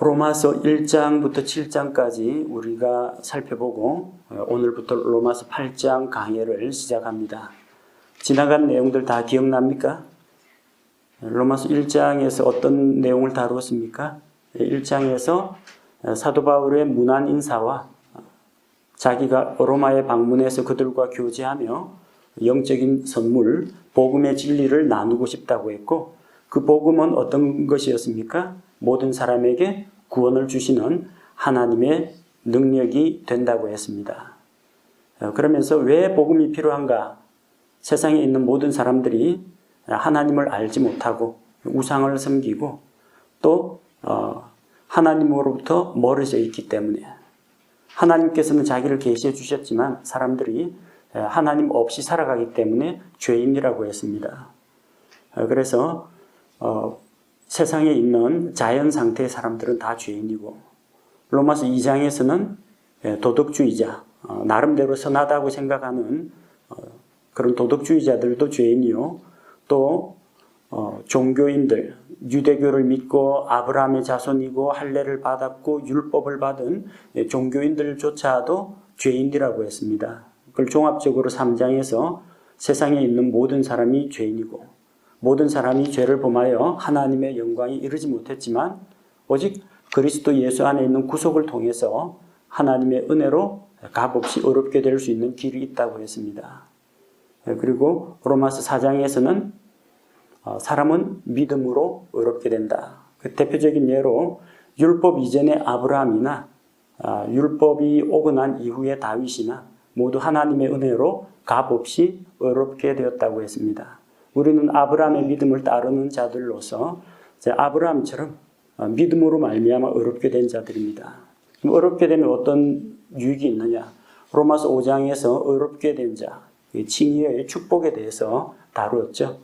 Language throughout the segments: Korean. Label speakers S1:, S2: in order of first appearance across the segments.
S1: 로마서 1장부터 7장까지 우리가 살펴보고 오늘부터 로마서 8장 강해를 시작합니다. 지나간 내용들 다 기억납니까? 로마서 1장에서 어떤 내용을 다루었습니까? 1장에서 사도 바울의 문안 인사와 자기가 로마에 방문해서 그들과 교제하며 영적인 선물, 복음의 진리를 나누고 싶다고 했고, 그 복음은 어떤 것이었습니까? 모든 사람에게 구원을 주시는 하나님의 능력이 된다고 했습니다. 그러면서 왜 복음이 필요한가? 세상에 있는 모든 사람들이 하나님을 알지 못하고 우상을 섬기고 또 하나님으로부터 멀어져 있기 때문에, 하나님께서는 자기를 계시해 주셨지만 사람들이 하나님 없이 살아가기 때문에 죄인이라고 했습니다. 그래서 세상에 있는 자연 상태의 사람들은 다 죄인이고, 로마서 2장에서는 도덕주의자, 나름대로 선하다고 생각하는 그런 도덕주의자들도 죄인이요, 또 종교인들, 유대교를 믿고 아브라함의 자손이고 할례를 받았고 율법을 받은 종교인들조차도 죄인이라고 했습니다. 그걸 종합적으로 3장에서 세상에 있는 모든 사람이 죄인이고, 모든 사람이 죄를 범하여 하나님의 영광에 이르지 못했지만 오직 그리스도 예수 안에 있는 구속을 통해서 하나님의 은혜로 값없이 어렵게 될 수 있는 길이 있다고 했습니다. 그리고 로마서 4장에서는 사람은 믿음으로 어렵게 된다. 그 대표적인 예로 율법 이전의 아브라함이나 율법이 오고 난 이후의 다윗이나 모두 하나님의 은혜로 값없이 어렵게 되었다고 했습니다. 우리는 아브라함의 믿음을 따르는 자들로서 아브라함처럼 믿음으로 말미암아 어렵게 된 자들입니다. 어렵게 되면 어떤 유익이 있느냐? 로마서 5장에서 어렵게 된 자, 칭의의 축복에 대해서 다루었죠.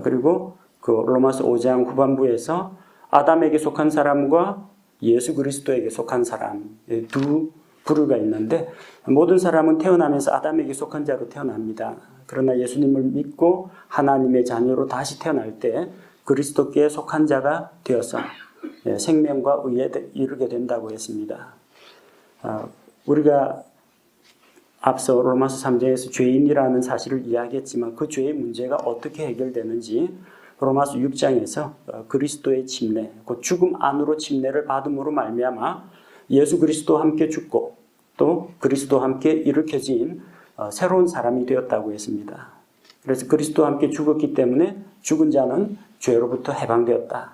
S1: 그리고 그 로마서 5장 후반부에서 아담에게 속한 사람과 예수 그리스도에게 속한 사람, 두 부류가 있는데, 모든 사람은 태어나면서 아담에게 속한 자로 태어납니다. 그러나 예수님을 믿고 하나님의 자녀로 다시 태어날 때 그리스도께 속한 자가 되어서 생명과 의에 이르게 된다고 했습니다. 우리가 앞서 로마서 3장에서 죄인이라는 사실을 이야기했지만 그 죄의 문제가 어떻게 해결되는지 로마서 6장에서 그리스도의 침례, 곧 죽음 안으로 침례를 받음으로 말미암아 예수 그리스도와 함께 죽고 또 그리스도와 함께 일으켜진 새로운 사람이 되었다고 했습니다. 그래서 그리스도와 함께 죽었기 때문에 죽은 자는 죄로부터 해방되었다.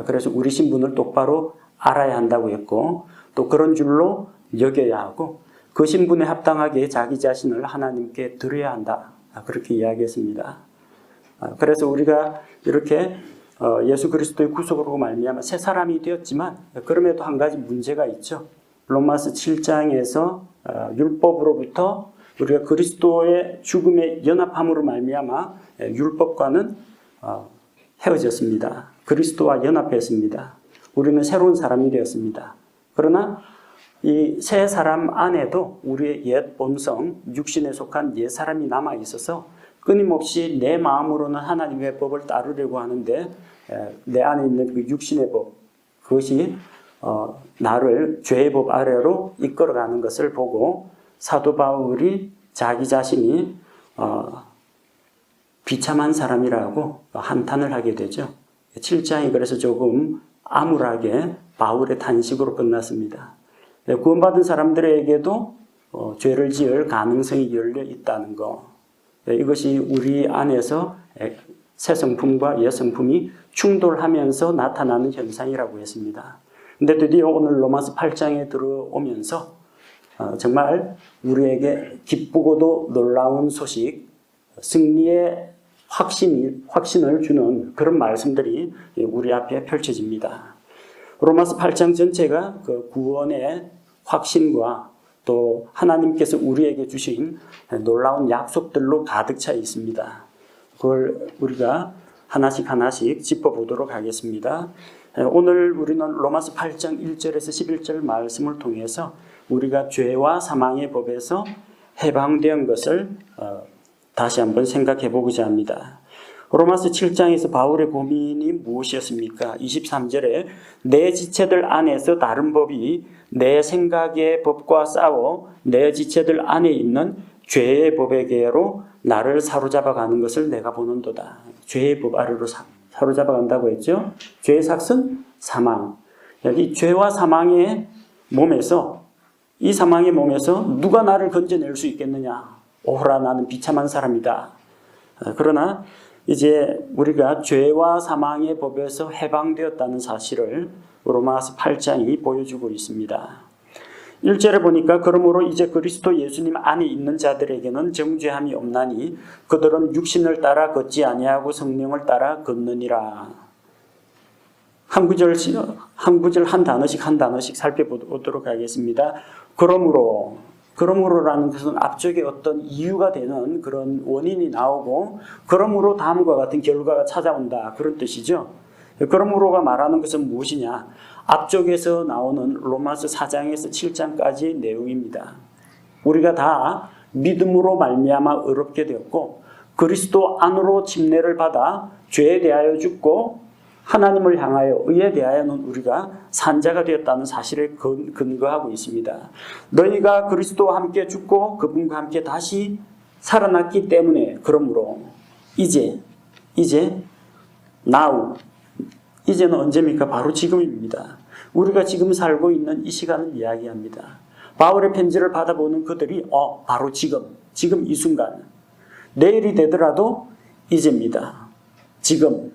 S1: 그래서 우리 신분을 똑바로 알아야 한다고 했고, 또 그런 줄로 여겨야 하고 그 신분에 합당하게 자기 자신을 하나님께 드려야 한다. 그렇게 이야기했습니다. 그래서 우리가 이렇게 예수 그리스도의 구속으로 말미암아 새 사람이 되었지만 그럼에도 한 가지 문제가 있죠. 로마서 7장에서 율법으로부터 우리가 그리스도의 죽음에 연합함으로 말미암아 율법과는 헤어졌습니다. 그리스도와 연합했습니다. 우리는 새로운 사람이 되었습니다. 그러나 이 새 사람 안에도 우리의 옛 본성, 육신에 속한 옛 사람이 남아 있어서 끊임없이 내 마음으로는 하나님의 법을 따르려고 하는데 내 안에 있는 그 육신의 법, 그것이 나를 죄의 법 아래로 이끌어가는 것을 보고 사도 바울이 자기 자신이 비참한 사람이라고 한탄을 하게 되죠. 7장이 그래서 조금 암울하게 바울의 탄식으로 끝났습니다. 구원받은 사람들에게도 죄를 지을 가능성이 열려 있다는 것, 이것이 우리 안에서 새 성품과 옛 성품이 충돌하면서 나타나는 현상이라고 했습니다. 근데 드디어 오늘 로마서 8장에 들어오면서 정말 우리에게 기쁘고도 놀라운 소식, 승리의 확신을 주는 그런 말씀들이 우리 앞에 펼쳐집니다. 로마서 8장 전체가 그 구원의 확신과 또 하나님께서 우리에게 주신 놀라운 약속들로 가득 차 있습니다. 그걸 우리가 하나씩 짚어보도록 하겠습니다. 오늘 우리는 로마서 8장 1절에서 11절 말씀을 통해서 우리가 죄와 사망의 법에서 해방된 것을 다시 한번 생각해 보고자 합니다. 로마서 7장에서 바울의 고민이 무엇이었습니까? 23절에 내 지체들 안에서 다른 법이 내 생각의 법과 싸워 내 지체들 안에 있는 죄의 법에게로 나를 사로잡아 가는 것을 내가 보는도다. 죄의 법 아래로 사로잡아 간다고 했죠. 죄의 삭은 사망. 여기 죄와 사망의 몸에서, 이 사망의 몸에서 누가 나를 건져낼 수 있겠느냐? 오호라, 나는 비참한 사람이다. 그러나 이제 우리가 죄와 사망의 법에서 해방되었다는 사실을 로마서 8장이 보여주고 있습니다. 1절에 보니까 그러므로 이제 그리스도 예수님 안에 있는 자들에게는 정죄함이 없나니 그들은 육신을 따라 걷지 아니하고 성령을 따라 걷느니라. 한 구절 한 단어씩 살펴보도록 하겠습니다. 그러므로라는 것은 앞쪽에 어떤 이유가 되는 그런 원인이 나오고 그러므로 다음과 같은 결과가 찾아온다, 그런 뜻이죠. 그러므로가 말하는 것은 무엇이냐? 앞쪽에서 나오는 로마서 4장에서 7장까지의 내용입니다. 우리가 다 믿음으로 말미암아 의롭게 되었고 그리스도 안으로 침례를 받아 죄에 대하여 죽고 하나님을 향하여 의에 대하여는 우리가 산자가 되었다는 사실에 근거하고 있습니다. 너희가 그리스도와 함께 죽고 그분과 함께 다시 살아났기 때문에 그러므로 이제는 이제는 언제입니까? 바로 지금입니다. 우리가 지금 살고 있는 이 시간을 이야기합니다. 바울의 편지를 받아보는 그들이 바로 지금 이 순간, 내일이 되더라도 이제입니다. 지금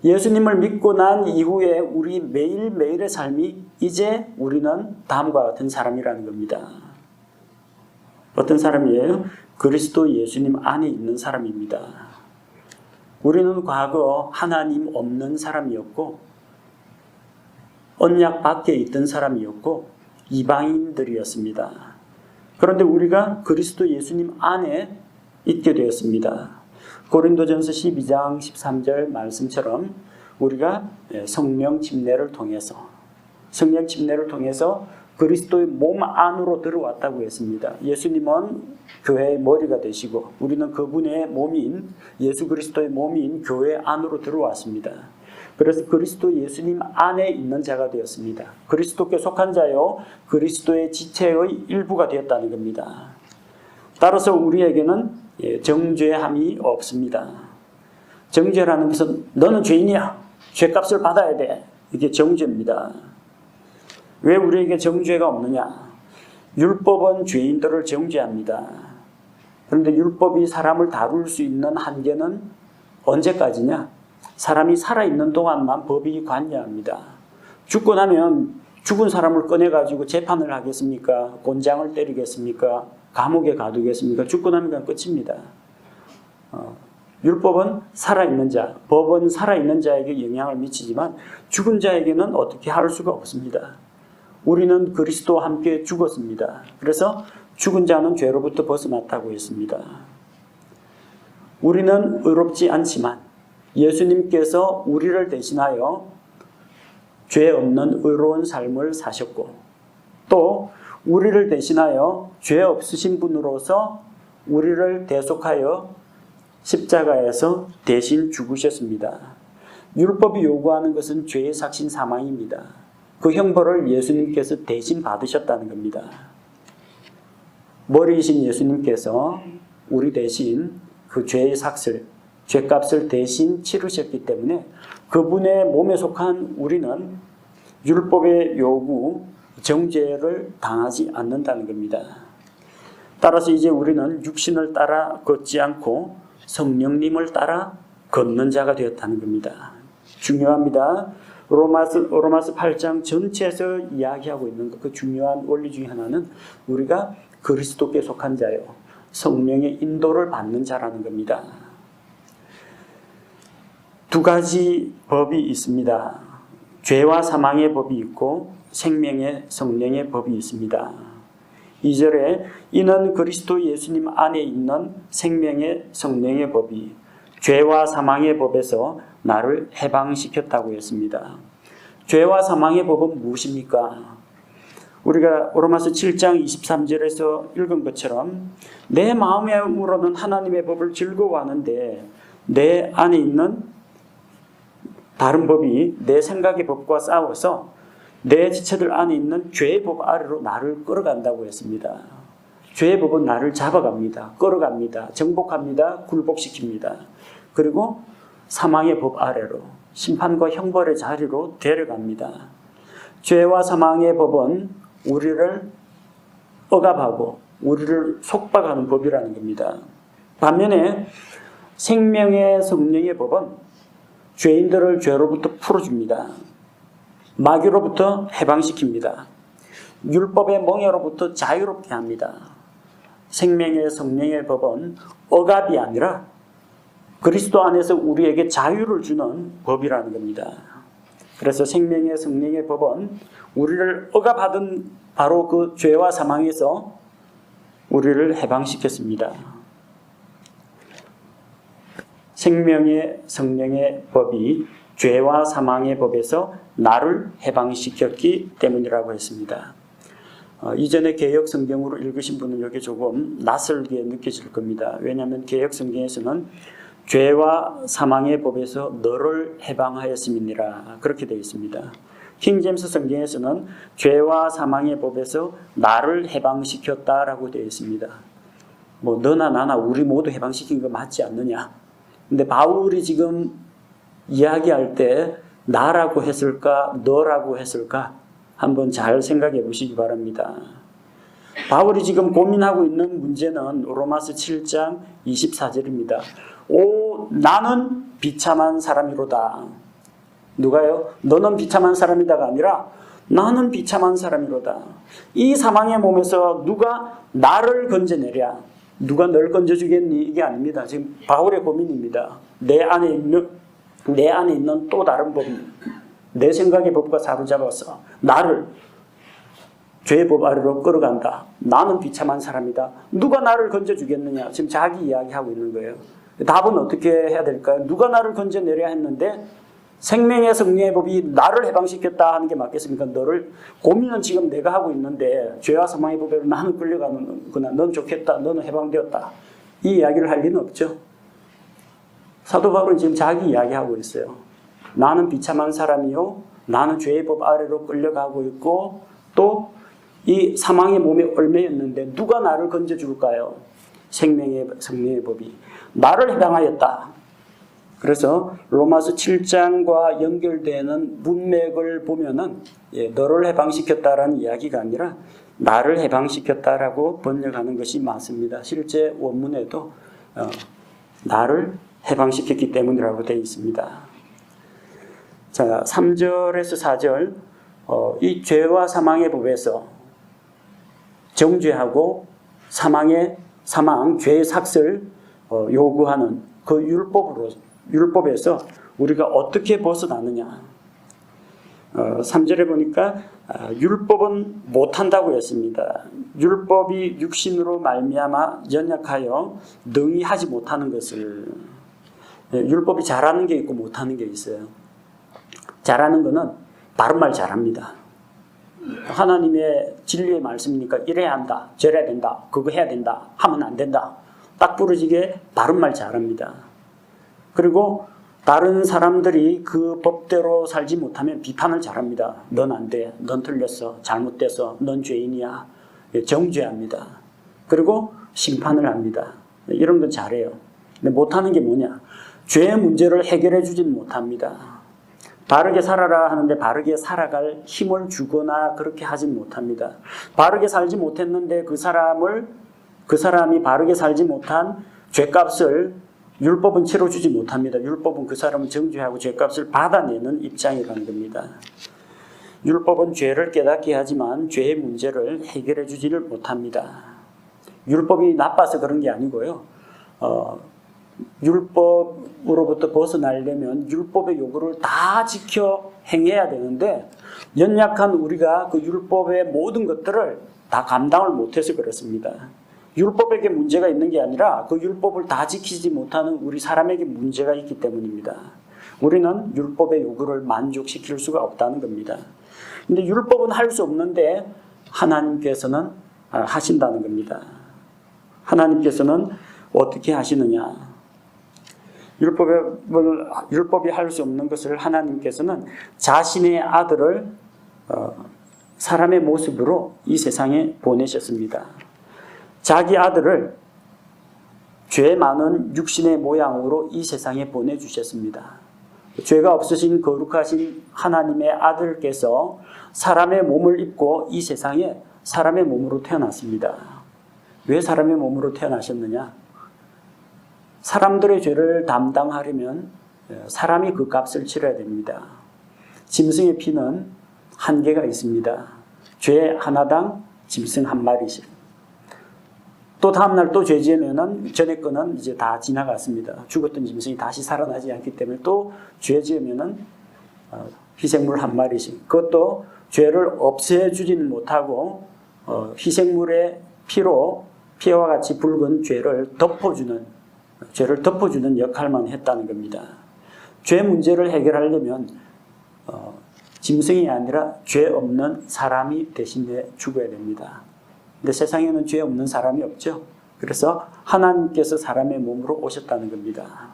S1: 예수님을 믿고 난 이후에 우리 매일매일의 삶이 이제 우리는 다음과 같은 사람이라는 겁니다. 어떤 사람이에요? 그리스도 예수님 안에 있는 사람입니다. 우리는 과거 하나님 없는 사람이었고 언약 밖에 있던 사람이었고 이방인들이었습니다. 그런데 우리가 그리스도 예수님 안에 있게 되었습니다. 고린도전서 12장 13절 말씀처럼 우리가 성령 침례를 통해서 그리스도의 몸 안으로 들어왔다고 했습니다. 예수님은 교회의 머리가 되시고 우리는 그분의 몸인 예수 그리스도의 몸인 교회 안으로 들어왔습니다. 그래서 그리스도 예수님 안에 있는 자가 되었습니다. 그리스도께 속한 자요 그리스도의 지체의 일부가 되었다는 겁니다. 따라서 우리에게는 정죄함이 없습니다. 정죄라는 것은 너는 죄인이야, 죄값을 받아야 돼, 이게 정죄입니다. 왜 우리에게 정죄가 없느냐? 율법은 죄인들을 정죄합니다. 그런데 율법이 사람을 다룰 수 있는 한계는 언제까지냐? 사람이 살아있는 동안만 법이 관여합니다. 죽고 나면 죽은 사람을 꺼내가지고 재판을 하겠습니까? 곤장을 때리겠습니까? 감옥에 가두겠습니까? 죽고 나면 그냥 끝입니다. 율법은 살아있는 자, 법은 살아있는 자에게 영향을 미치지만 죽은 자에게는 어떻게 할 수가 없습니다. 우리는 그리스도와 함께 죽었습니다. 그래서 죽은 자는 죄로부터 벗어났다고 했습니다. 우리는 의롭지 않지만 예수님께서 우리를 대신하여 죄 없는 의로운 삶을 사셨고 또 우리를 대신하여 죄 없으신 분으로서 우리를 대속하여 십자가에서 대신 죽으셨습니다. 율법이 요구하는 것은 죄의 삭신 사망입니다. 그 형벌을 예수님께서 대신 받으셨다는 겁니다. 머리이신 예수님께서 우리 대신 그 죄의 삭슬, 죄값을 대신 치르셨기 때문에 그분의 몸에 속한 우리는 율법의 요구, 정죄를 당하지 않는다는 겁니다. 따라서 이제 우리는 육신을 따라 걷지 않고 성령님을 따라 걷는 자가 되었다는 겁니다. 중요합니다. 로마서 8장 전체에서 이야기하고 있는 그 중요한 원리 중에 하나는 우리가 그리스도께 속한 자요, 성령의 인도를 받는 자라는 겁니다. 두 가지 법이 있습니다. 죄와 사망의 법이 있고 생명의 성령의 법이 있습니다. 2절에 이는 그리스도 예수님 안에 있는 생명의 성령의 법이 죄와 사망의 법에서 나를 해방시켰다고 했습니다. 죄와 사망의 법은 무엇입니까? 우리가 로마서 7장 23절에서 읽은 것처럼 내 마음으로는 하나님의 법을 즐거워하는데 내 안에 있는 다른 법이 내 생각의 법과 싸워서 내 지체들 안에 있는 죄의 법 아래로 나를 끌어간다고 했습니다. 죄의 법은 나를 잡아갑니다. 끌어갑니다. 정복합니다. 굴복시킵니다. 그리고 사망의 법 아래로, 심판과 형벌의 자리로 데려갑니다. 죄와 사망의 법은 우리를 억압하고 우리를 속박하는 법이라는 겁니다. 반면에 생명의 성령의 법은 죄인들을 죄로부터 풀어줍니다. 마귀로부터 해방시킵니다. 율법의 멍에로부터 자유롭게 합니다. 생명의 성령의 법은 억압이 아니라 그리스도 안에서 우리에게 자유를 주는 법이라는 겁니다. 그래서 생명의 성령의 법은 우리를 억압하던 바로 그 죄와 사망에서 우리를 해방시켰습니다. 생명의 성령의 법이 죄와 사망의 법에서 나를 해방시켰기 때문이라고 했습니다. 이전에 개역 성경으로 읽으신 분은 여기 조금 낯설게 느껴질 겁니다. 왜냐하면 개역 성경에서는 죄와 사망의 법에서 너를 해방하였음이니라 그렇게 되어 있습니다. 킹제임스 성경에서는 죄와 사망의 법에서 나를 해방시켰다라고 되어 있습니다. 뭐 너나 나나 우리 모두 해방시킨 거 맞지 않느냐? 근데 바울이 지금 이야기할 때 나라고 했을까 너라고 했을까 한번 잘 생각해 보시기 바랍니다. 바울이 지금 고민하고 있는 문제는 로마서 7장 24절입니다. 오 나는 비참한 사람이로다. 누가요? 너는 비참한 사람이다가 아니라 나는 비참한 사람이로다. 이 사망의 몸에서 누가 나를 건져내랴. 누가 널 건져주겠니? 이게 아닙니다. 지금 바울의 고민입니다. 내 안에 있는 또 다른 법이 내 생각의 법과 사로잡아서 나를 죄의 법 아래로 끌어간다. 나는 비참한 사람이다. 누가 나를 건져주겠느냐? 지금 자기 이야기하고 있는 거예요. 답은 어떻게 해야 될까요? 누가 나를 건져내려 했는데 생명의 성령의 법이 나를 해방시켰다 하는 게 맞겠습니까? 너를 고민은 지금 내가 하고 있는데 죄와 사망의 법으로 나는 끌려가는구나. 넌 좋겠다. 너는 해방되었다. 이 이야기를 할 리는 없죠. 사도 바울은 지금 자기 이야기하고 있어요. 나는 비참한 사람이요. 나는 죄의 법 아래로 끌려가고 있고 또 이 사망의 몸에 얽매였는데 누가 나를 건져줄까요? 생명의 성령의 법이 나를 해방하였다. 그래서 로마서 7장과 연결되는 문맥을 보면은 너를 해방시켰다라는 이야기가 아니라 나를 해방시켰다라고 번역하는 것이 맞습니다. 실제 원문에도 나를 해방시켰기 때문이라고 되어 있습니다. 자, 3절에서 4절 이 죄와 사망의 법에서 정죄하고 사망, 죄의 삭을 요구하는 그 율법에서 우리가 어떻게 벗어나느냐. 3절에 보니까 율법은 못한다고 했습니다. 율법이 육신으로 말미암아 연약하여 능히 하지 못하는 것을. 율법이 잘하는 게 있고 못하는 게 있어요. 잘하는 거는 바른 말 잘합니다. 하나님의 진리의 말씀이니까 이래야 한다, 저래야 된다, 그거 해야 된다, 하면 안 된다. 딱 부러지게 바른 말 잘합니다. 그리고 다른 사람들이 그 법대로 살지 못하면 비판을 잘합니다. 넌 안 돼, 넌 틀렸어, 잘못됐어, 넌 죄인이야. 정죄합니다. 그리고 심판을 합니다. 이런 건 잘해요. 근데 못하는 게 뭐냐? 죄의 문제를 해결해 주진 못합니다. 바르게 살아라 하는데 바르게 살아갈 힘을 주거나 그렇게 하진 못합니다. 바르게 살지 못했는데 그 사람이 바르게 살지 못한 죄값을 율법은 치러주지 못합니다. 율법은 그 사람을 정죄하고 죄값을 받아내는 입장이라는 겁니다. 율법은 죄를 깨닫게 하지만 죄의 문제를 해결해 주지를 못합니다. 율법이 나빠서 그런 게 아니고요. 율법으로부터 벗어나려면 율법의 요구를 다 지켜 행해야 되는데 연약한 우리가 그 율법의 모든 것들을 다 감당을 못해서 그렇습니다. 율법에게 문제가 있는 게 아니라 그 율법을 다 지키지 못하는 우리 사람에게 문제가 있기 때문입니다. 우리는 율법의 요구를 만족시킬 수가 없다는 겁니다. 근데 율법은 할 수 없는데 하나님께서는 하신다는 겁니다. 하나님께서는 어떻게 하시느냐? 율법이 할 수 없는 것을 하나님께서는 자신의 아들을 사람의 모습으로 이 세상에 보내셨습니다. 자기 아들을 죄 많은 육신의 모양으로 이 세상에 보내주셨습니다. 죄가 없으신 거룩하신 하나님의 아들께서 사람의 몸을 입고 이 세상에 사람의 몸으로 태어났습니다. 왜 사람의 몸으로 태어나셨느냐? 사람들의 죄를 담당하려면 사람이 그 값을 치러야 됩니다. 짐승의 피는 한계가 있습니다. 죄 하나당 짐승 한 마리씩. 또 다음날 또 죄 지으면은 전에 거는 이제 다 지나갔습니다. 죽었던 짐승이 다시 살아나지 않기 때문에 또 죄 지으면은 희생물 한 마리씩. 그것도 죄를 없애주지는 못하고 희생물의 피와 같이 붉은 죄를 덮어주는 역할만 했다는 겁니다. 죄 문제를 해결하려면 짐승이 아니라 죄 없는 사람이 대신에 죽어야 됩니다. 근데 세상에는 죄 없는 사람이 없죠. 그래서 하나님께서 사람의 몸으로 오셨다는 겁니다.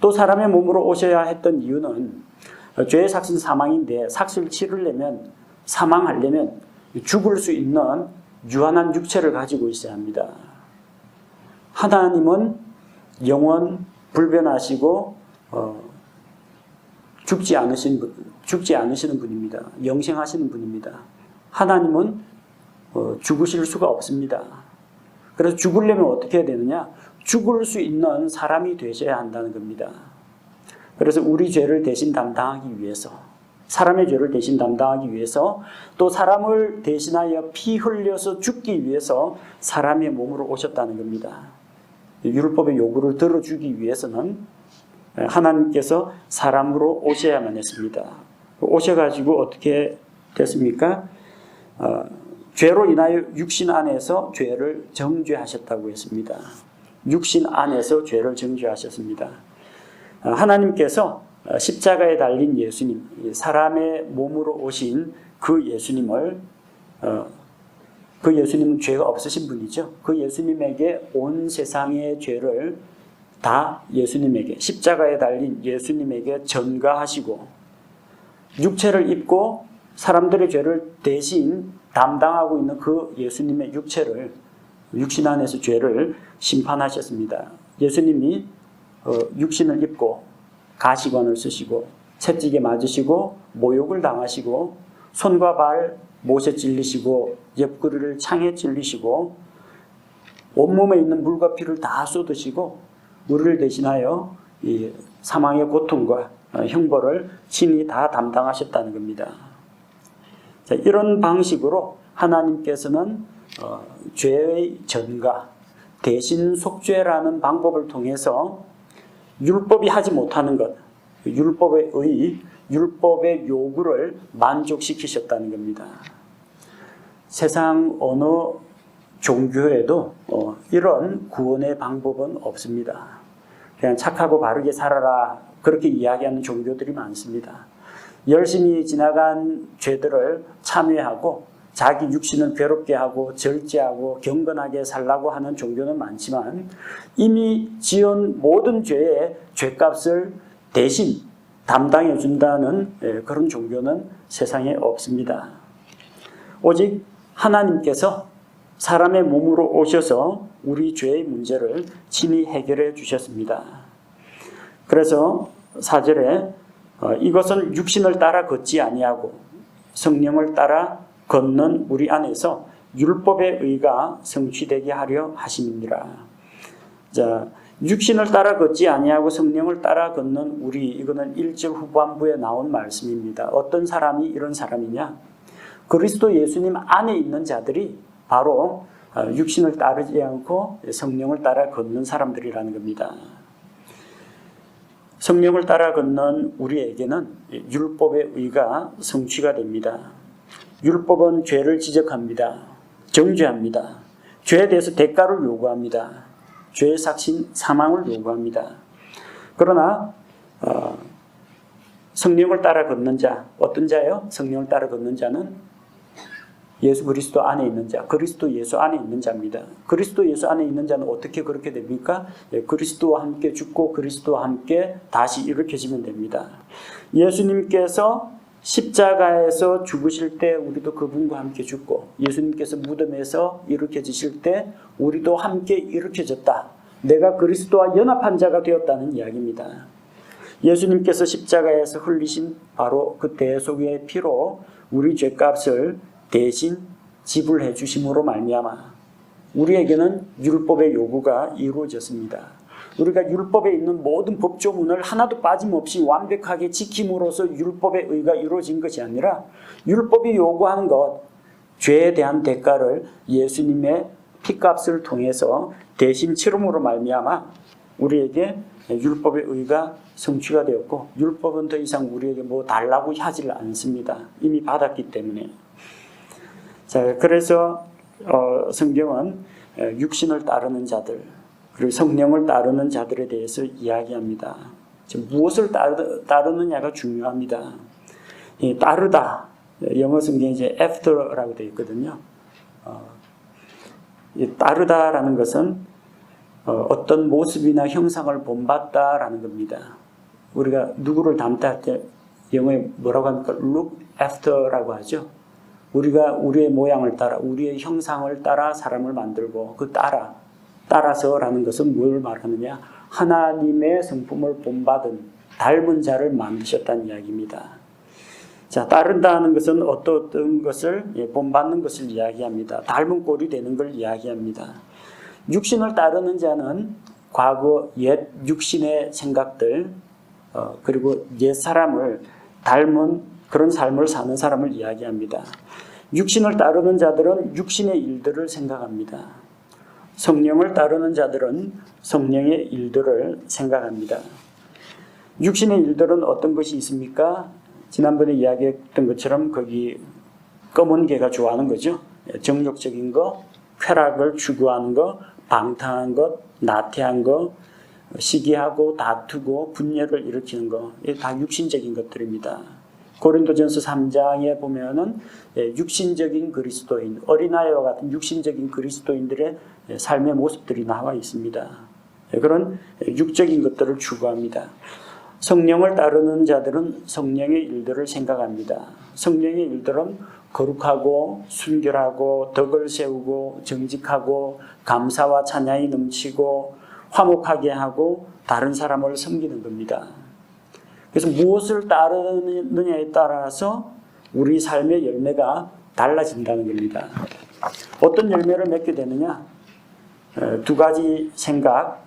S1: 또 사람의 몸으로 오셔야 했던 이유는 죄의 삭은 사망인데 삭을 치르려면 사망하려면 죽을 수 있는 유한한 육체를 가지고 있어야 합니다. 하나님은 영원 불변하시고 죽지 않으시는 분입니다. 영생하시는 분입니다. 하나님은 죽으실 수가 없습니다. 그래서 죽으려면 어떻게 해야 되느냐? 죽을 수 있는 사람이 되셔야 한다는 겁니다. 그래서 우리 죄를 대신 담당하기 위해서, 사람의 죄를 대신 담당하기 위해서, 또 사람을 대신하여 피 흘려서 죽기 위해서 사람의 몸으로 오셨다는 겁니다. 율법의 요구를 들어주기 위해서는 하나님께서 사람으로 오셔야만 했습니다. 오셔가지고 어떻게 됐습니까? 죄로 인하여 육신 안에서 죄를 정죄하셨다고 했습니다. 육신 안에서 죄를 정죄하셨습니다. 하나님께서 십자가에 달린 예수님, 사람의 몸으로 오신 그 예수님을, 그 예수님은 죄가 없으신 분이죠. 그 예수님에게 온 세상의 죄를 다 예수님에게, 십자가에 달린 예수님에게 전가하시고 육체를 입고 사람들의 죄를 대신 담당하고 있는 그 예수님의 육신 안에서 죄를 심판하셨습니다. 예수님이 육신을 입고 가시관을 쓰시고 채찍에 맞으시고 모욕을 당하시고 손과 발 못에 찔리시고 옆구리를 창에 찔리시고 온몸에 있는 물과 피를 다 쏟으시고 우리를 대신하여 이 사망의 고통과 형벌을 친히 다 담당하셨다는 겁니다. 자, 이런 방식으로 하나님께서는 죄의 전가, 대신 속죄라는 방법을 통해서 율법이 하지 못하는 것, 율법의 요구를 만족시키셨다는 겁니다. 세상 어느 종교에도 이런 구원의 방법은 없습니다. 그냥 착하고 바르게 살아라 그렇게 이야기하는 종교들이 많습니다. 열심히 지나간 죄들을 참회하고 자기 육신을 괴롭게 하고 절제하고 경건하게 살라고 하는 종교는 많지만 이미 지은 모든 죄의 죄값을 대신 담당해 준다는 그런 종교는 세상에 없습니다. 오직 하나님께서 사람의 몸으로 오셔서 우리 죄의 문제를 친히 해결해 주셨습니다. 그래서 4절에 이것은 육신을 따라 걷지 아니하고 성령을 따라 걷는 우리 안에서 율법의 의가 성취되게 하려 하심이니라. 자, 육신을 따라 걷지 아니하고 성령을 따라 걷는 우리, 이거는 1절 후반부에 나온 말씀입니다. 어떤 사람이 이런 사람이냐? 그리스도 예수님 안에 있는 자들이 바로 육신을 따르지 않고 성령을 따라 걷는 사람들이라는 겁니다. 성령을 따라 걷는 우리에게는 율법의 의가 성취가 됩니다. 율법은 죄를 지적합니다. 정죄합니다. 죄에 대해서 대가를 요구합니다. 죄의 삭신 사망을 요구합니다. 그러나 성령을 따라 걷는 자, 어떤 자예요? 성령을 따라 걷는 자는 예수 그리스도 안에 있는 자, 그리스도 예수 안에 있는 자입니다. 그리스도 예수 안에 있는 자는 어떻게 그렇게 됩니까? 그리스도와 함께 죽고 그리스도와 함께 다시 일으켜지면 됩니다. 예수님께서 십자가에서 죽으실 때 우리도 그분과 함께 죽고, 예수님께서 무덤에서 일으켜지실 때 우리도 함께 일으켜졌다. 내가 그리스도와 연합한 자가 되었다는 이야기입니다. 예수님께서 십자가에서 흘리신 바로 그 대속의 피로 우리 죄값을 대신 지불해 주심으로 말미암아 우리에게는 율법의 요구가 이루어졌습니다. 우리가 율법에 있는 모든 법조문을 하나도 빠짐없이 완벽하게 지킴으로써 율법의 의가 이루어진 것이 아니라, 율법이 요구하는 것, 죄에 대한 대가를 예수님의 피값을 통해서 대신 치름으로 말미암아 우리에게 율법의 의가 성취가 되었고, 율법은 더 이상 우리에게 뭐 달라고 하질 않습니다. 이미 받았기 때문에. 자, 그래서 성경은 육신을 따르는 자들, 그리고 성령을 따르는 자들에 대해서 이야기합니다. 무엇을 따르느냐가 중요합니다. 따르다, 영어 성경에 이제 after라고 되어 있거든요. 따르다라는 것은 어떤 모습이나 형상을 본받다라는 겁니다. 우리가 누구를 닮다 할 때 영어에 뭐라고 합니까? look after라고 하죠. 우리가 우리의 모양을 따라, 우리의 형상을 따라 사람을 만들고, 그 따라서라는 것은 뭘 말하느냐? 하나님의 성품을 본받은 닮은 자를 만드셨다는 이야기입니다. 자, 따른다는 것은 어떤 것을 본받는 것을 이야기합니다. 닮은 꼴이 되는 걸 이야기합니다. 육신을 따르는 자는 과거 옛 육신의 생각들, 그리고 옛 사람을 닮은 그런 삶을 사는 사람을 이야기합니다. 육신을 따르는 자들은 육신의 일들을 생각합니다. 성령을 따르는 자들은 성령의 일들을 생각합니다. 육신의 일들은 어떤 것이 있습니까? 지난번에 이야기했던 것처럼 거기 검은 개가 좋아하는 거죠. 정욕적인 거, 쾌락을 추구하는 거, 방탕한 것, 나태한 거, 시기하고 다투고 분열을 일으키는 거, 이게 다 육신적인 것들입니다. 고린도전서 3장에 보면은 육신적인 그리스도인, 어린아이와 같은 육신적인 그리스도인들의 삶의 모습들이 나와 있습니다. 그런 육적인 것들을 추구합니다. 성령을 따르는 자들은 성령의 일들을 생각합니다. 성령의 일들은 거룩하고 순결하고 덕을 세우고 정직하고 감사와 찬양이 넘치고 화목하게 하고 다른 사람을 섬기는 겁니다. 그래서 무엇을 따르느냐에 따라서 우리 삶의 열매가 달라진다는 겁니다. 어떤 열매를 맺게 되느냐? 두 가지 생각,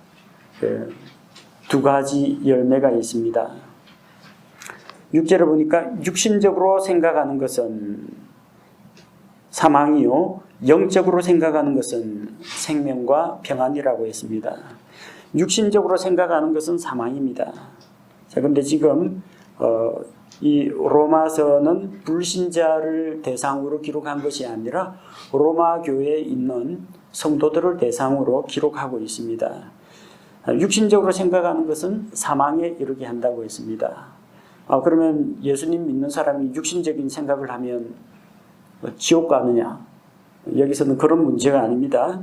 S1: 두 가지 열매가 있습니다. 6절을 보니까 육신적으로 생각하는 것은 사망이요, 영적으로 생각하는 것은 생명과 평안이라고 했습니다. 육신적으로 생각하는 것은 사망입니다. 자, 그런데 지금 이 로마서는 불신자를 대상으로 기록한 것이 아니라 로마 교회에 있는 성도들을 대상으로 기록하고 있습니다. 육신적으로 생각하는 것은 사망에 이르게 한다고 했습니다. 그러면 예수님 믿는 사람이 육신적인 생각을 하면 지옥 가느냐? 여기서는 그런 문제가 아닙니다.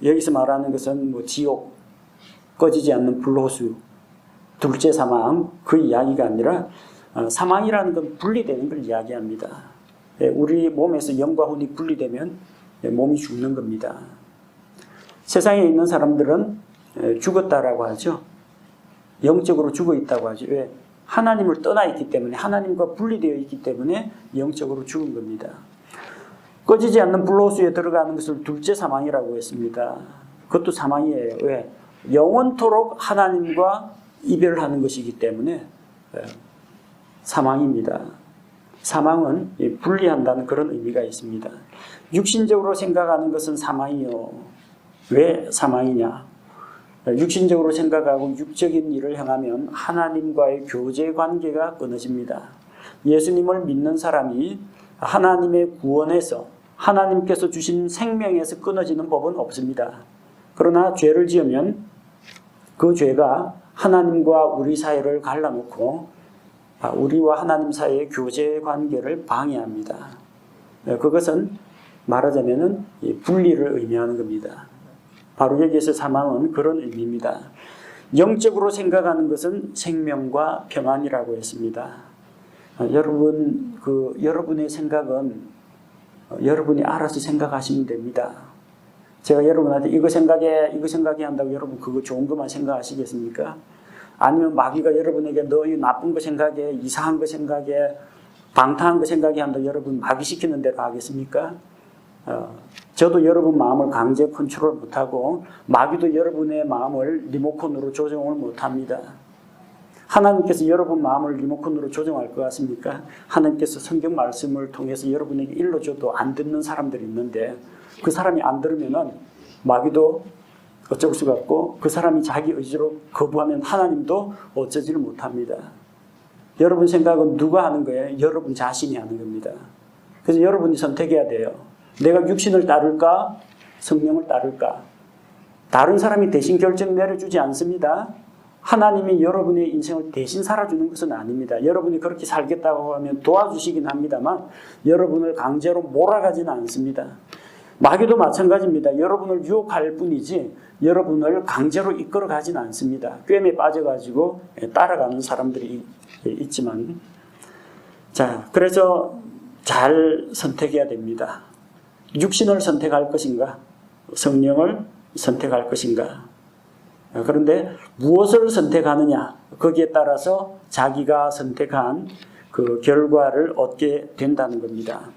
S1: 여기서 말하는 것은 뭐 지옥, 꺼지지 않는 불호수, 둘째 사망, 그 이야기가 아니라 사망이라는 건 분리되는 걸 이야기합니다. 우리 몸에서 영과 혼이 분리되면 몸이 죽는 겁니다. 세상에 있는 사람들은 죽었다라고 하죠. 영적으로 죽어 있다고 하죠. 왜? 하나님을 떠나 있기 때문에, 하나님과 분리되어 있기 때문에 영적으로 죽은 겁니다. 꺼지지 않는 불호수에 들어가는 것을 둘째 사망이라고 했습니다. 그것도 사망이에요. 왜? 영원토록 하나님과 이별하는 것이기 때문에 사망입니다. 사망은 분리한다는 그런 의미가 있습니다. 육신적으로 생각하는 것은 사망이요. 왜 사망이냐? 육신적으로 생각하고 육적인 일을 행하면 하나님과의 교제 관계가 끊어집니다. 예수님을 믿는 사람이 하나님의 구원에서, 하나님께서 주신 생명에서 끊어지는 법은 없습니다. 그러나 죄를 지으면 그 죄가 하나님과 우리 사이를 갈라놓고 우리와 하나님 사이의 교제 관계를 방해합니다. 그것은 말하자면은 분리를 의미하는 겁니다. 바로 여기에서 사망은 그런 의미입니다. 영적으로 생각하는 것은 생명과 평안이라고 했습니다. 여러분의 생각은 여러분이 알아서 생각하시면 됩니다. 제가 여러분한테 이거 생각해 한다고 여러분 그거 좋은 것만 생각하시겠습니까? 아니면 마귀가 여러분에게 너 이 나쁜 거 생각해, 이상한 거 생각해, 방탕한 거 생각해 한다고 여러분 마귀 시키는 대로 하겠습니까? 저도 여러분 마음을 강제 컨트롤 못하고 마귀도 여러분의 마음을 리모컨으로 조정을 못합니다. 하나님께서 여러분 마음을 리모컨으로 조정할 것 같습니까? 하나님께서 성경 말씀을 통해서 여러분에게 일러줘도 안 듣는 사람들이 있는데 그 사람이 안 들으면은 마귀도 어쩔 수가 없고 그 사람이 자기 의지로 거부하면 하나님도 어쩌지를 못합니다. 여러분 생각은 누가 하는 거예요? 여러분 자신이 하는 겁니다. 그래서 여러분이 선택해야 돼요. 내가 육신을 따를까? 성령을 따를까? 다른 사람이 대신 결정 내려주지 않습니다. 하나님이 여러분의 인생을 대신 살아주는 것은 아닙니다. 여러분이 그렇게 살겠다고 하면 도와주시긴 합니다만 여러분을 강제로 몰아가지는 않습니다. 마귀도 마찬가지입니다. 여러분을 유혹할 뿐이지 여러분을 강제로 이끌어 가지는 않습니다. 꿰매 빠져가지고 따라가는 사람들이 있지만 자, 그래서 잘 선택해야 됩니다. 육신을 선택할 것인가? 성령을 선택할 것인가? 그런데 무엇을 선택하느냐? 거기에 따라서 자기가 선택한 그 결과를 얻게 된다는 겁니다.